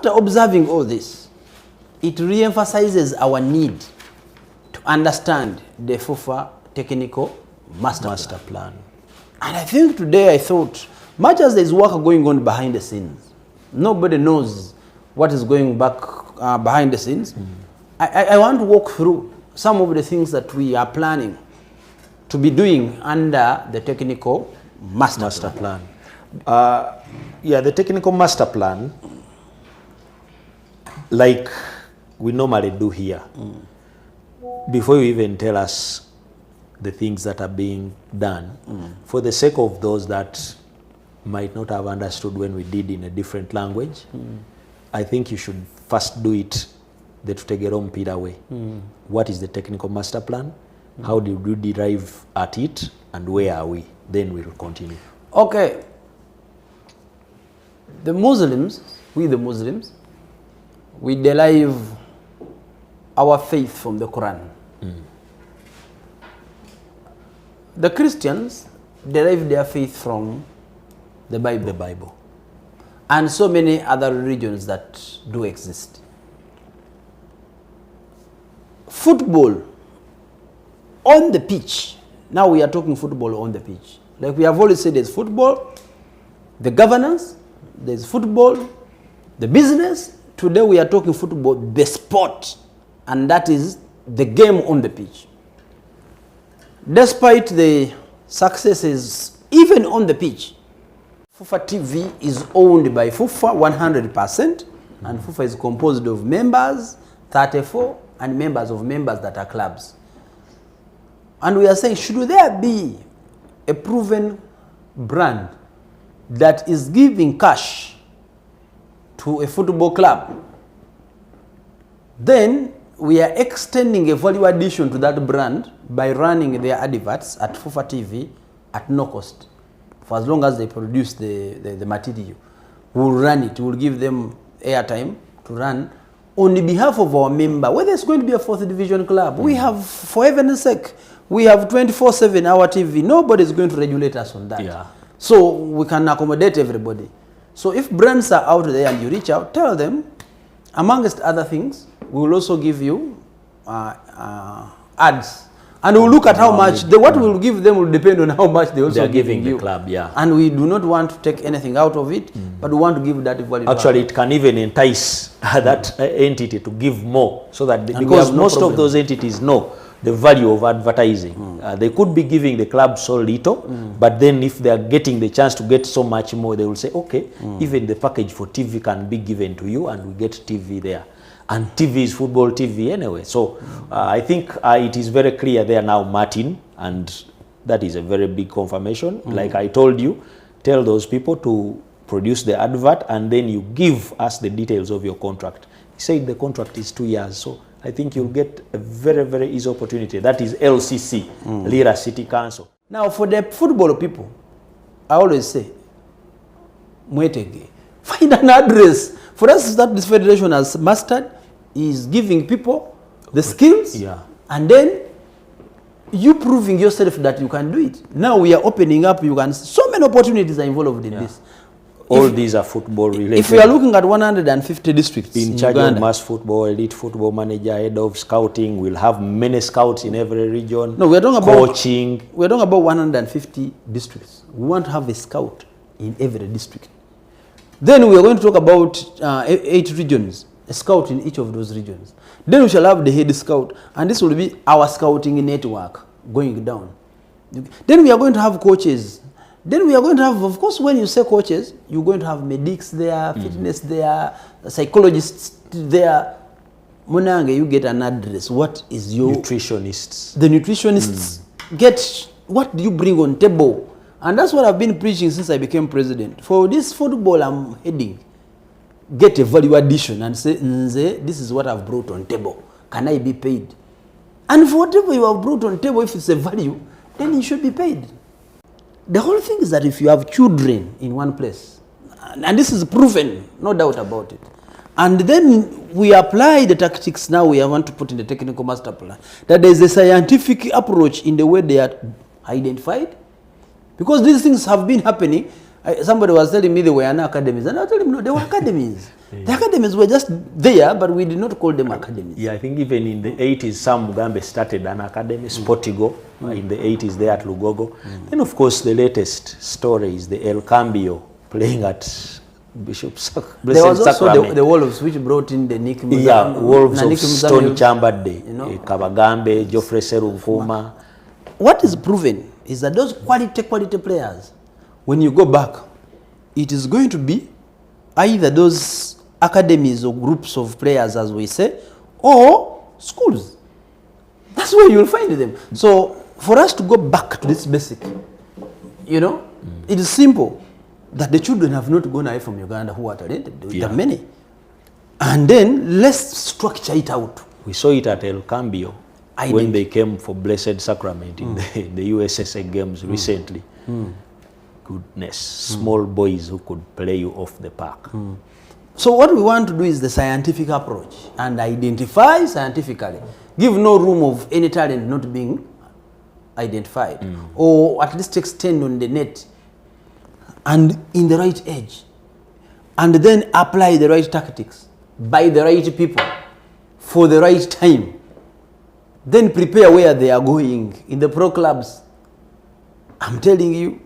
after observing all this, it re-emphasizes our need to understand the FUFA technical master plan. And I think today I thought, much as there's work going on behind the scenes, nobody knows what is going back behind the scenes. I want to walk through some of the things that we are planning to be doing under the technical master plan. Yeah, the technical master plan, like we normally do here, before you even tell us the things that are being done, for the sake of those that might not have understood when we did in a different language, I think you should first do it the Tutegeere Omupiira way. What is the technical master plan? How did we derive at it? And where are we? Then we will continue. Okay. The Muslims, we derive our faith from the Quran. The Christians derive their faith from the Bible. And so many other religions that do exist. Football on the pitch. Now we are talking football on the pitch. Like we have always said, there's football, the governance, there's football, the business. Today we are talking football, the sport, and that is the game on the pitch. Despite the successes, even on the pitch, FUFA TV is owned by FUFA 100%, and FUFA is composed of members, 34, and members that are clubs. And we are saying, should there be a proven brand that is giving cash to a football club, then we are extending a value addition to that brand by running their adverts at FUFA TV at no cost. For as long as they produce the material, we'll run it. We'll give them airtime to run on behalf of our member. Whether it's going to be a 4th division club, we have, for heaven's sake, we have 24/7 hour TV. Nobody is going to regulate us on that. Yeah. So we can accommodate everybody. So if brands are out there and you reach out, tell them, amongst other things, we will also give you ads. And we'll look at how much, what we'll give them will depend on how much they also giving you. The club, yeah. And we do not want to take anything out of it, but we want to give that value. Actually, it can even entice that entity to give more, so that because most of those entities know the value of advertising. They could be giving the club so little, but then if they are getting the chance to get so much more, they will say, okay, even the package for TV can be given to you, and we get TV there. And TV is football TV anyway. So I think it is very clear there now, Martin, and that is a very big confirmation. Like I told you, tell those people to produce the advert, and then you give us the details of your contract. He said the contract is 2 years, so I think you'll get a very, very easy opportunity. That is LCC, Lira City Council. Now for the football people, I always say, Tutegeere, find an address. For us, that this federation has mastered is giving people the skills, and then you proving yourself that you can do it. Now we are opening up, so many opportunities are involved in this. All these are football related. If we are looking at 150 districts in charge of mass football, elite football manager, head of scouting, we'll have many scouts in every region. No, we're talking about coaching. We're talking about 150 districts. We want to have a scout in every district. Then we are going to talk about 8 regions, a scout in each of those regions. Then we shall have the head scout, and this will be our scouting network going down. Then we are going to have coaches. Then we are going to have, of course, when you say coaches, you're going to have medics there, fitness there, psychologists there. Munange, you get an address. What is your... Nutritionists. The nutritionists get, what do you bring on table? And that's what I've been preaching since I became president. For this football I'm heading, get a value addition and say, Nze, this is what I've brought on table. Can I be paid? And for whatever you have brought on table, if it's a value, then you should be paid. The whole thing is that if you have children in one place, and this is proven, no doubt about it, and then we apply the tactics now we want to put in the technical master plan, that there is a scientific approach in the way they are identified, because these things have been happening, Somebody was telling me there were no academies, and I told him no, there were academies. The academies were just there, but we did not call them academies. Yeah, I think even in the 80s, some Mugambe started an academy, Sportigo, in the 80s there at Lugogo. Then, of course, the latest story is the El Cambio playing at Bishop's There was also the Wolves, which brought in the Nick Muzamil. Yeah, Wolves of Stony Chambade, Kabagambe, Geoffrey Serunkuma. What is proven is that those quality players, when you go back, it is going to be either those academies or groups of players, as we say, or schools. That's where you'll find them. So for us to go back to this basic, it is simple that the children have not gone away from Uganda who are talented. There are many. And then let's structure it out. We saw it at El Cambio when they came for Blessed Sacrament in the USSA Games recently. Goodness, small boys who could play you off the park. So what we want to do is the scientific approach and identify scientifically. Give no room of any talent not being identified, or at least extend on the net and in the right age, and then apply the right tactics by the right people for the right time. Then prepare where they are going in the pro clubs. I'm telling you,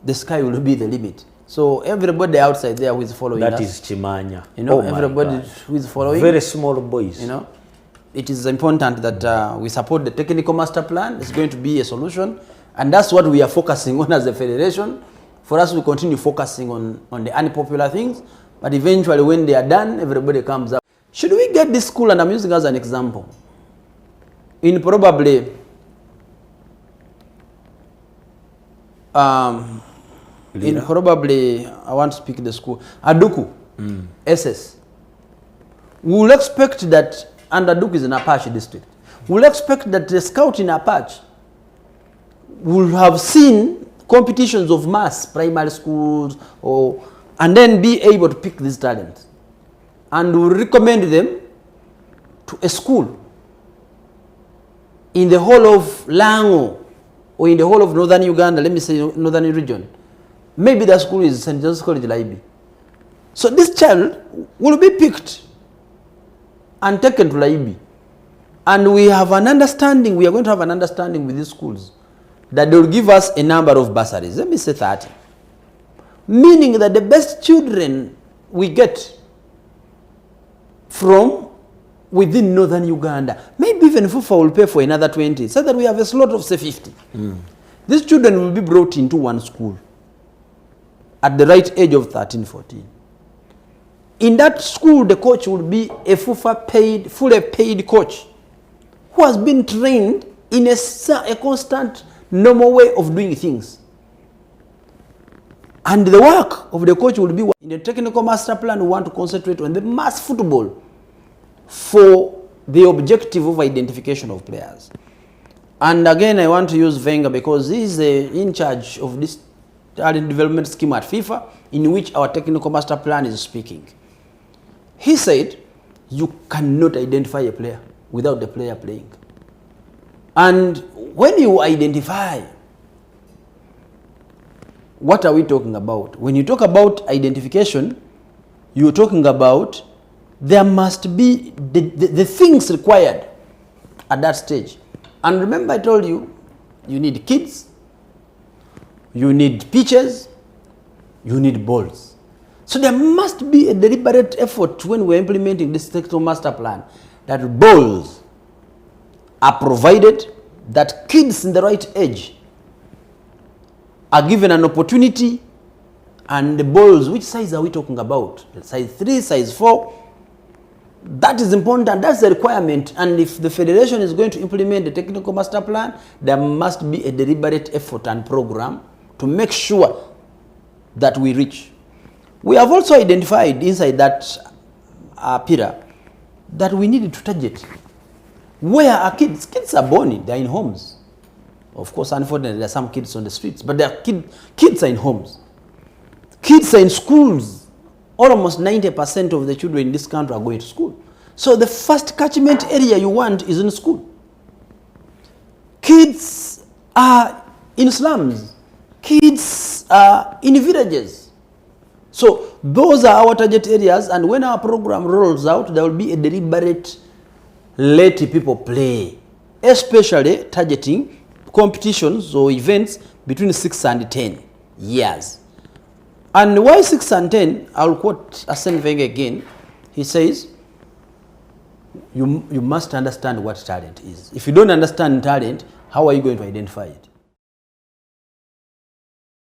the sky will be the limit. So everybody outside there who is following that us, is Chimanya. Everybody who is following, very small boys. It is important that we support the technical master plan. It's going to be a solution, and that's what we are focusing on as a federation. For us, we continue focusing on the unpopular things, but eventually when they are done, everybody comes up. Should we get this school, and I'm using as an example, in probably I want to speak the school, Aduku, SS. We will expect that, and Aduku is in Apache district, we will expect that the scout in Apache will have seen competitions of mass primary schools, and then be able to pick these talents. And we will recommend them to a school in the whole of Lango, or in the whole of northern Uganda, let me say northern region. Maybe the school is St. John's College, Laibi. So this child will be picked and taken to Laibi. And we have an understanding, we are going to have an understanding with these schools that they will give us a number of bursaries. Let me say 30. Meaning that the best children we get from within northern Uganda, maybe even FUFA will pay for another 20, so that we have a slot of say 50. These children will be brought into one school at the right age of 13, 14. In that school, the coach will be a FUFA fully paid coach who has been trained in a constant, normal way of doing things. And the work of the coach will be, in the technical master plan, we want to concentrate on the mass football for the objective of identification of players. And again, I want to use Wenger because he is in charge of this talent development scheme at FIFA, in which our technical master plan is speaking. He said, you cannot identify a player without the player playing. And when you identify, what are we talking about? When you talk about identification, you're talking about there must be the things required at that stage. And remember, I told you, you need kids, you need pitches, you need balls. So there must be a deliberate effort when we're implementing this technical master plan that balls are provided, that kids in the right age are given an opportunity, and the balls, which size are we talking about? Size 3, size 4? That is important, that's the requirement. And if the federation is going to implement the technical master plan, there must be a deliberate effort and program to make sure that we reach. We have also identified inside that pillar that we need to target where our kids are born, they're in homes. Of course, unfortunately, there are some kids on the streets, but there are kids are in homes. Kids are in schools. Almost 90% of the children in this country are going to school. So the first catchment area you want is in school. Kids are in slums. Kids are in villages. So those are our target areas, and when our program rolls out, there will be a deliberate let people play, especially targeting competitions or events between 6 and 10 years. And why 6 and 10? I'll quote Arsene Wenger again. He says, you must understand what talent is. If you don't understand talent, how are you going to identify it?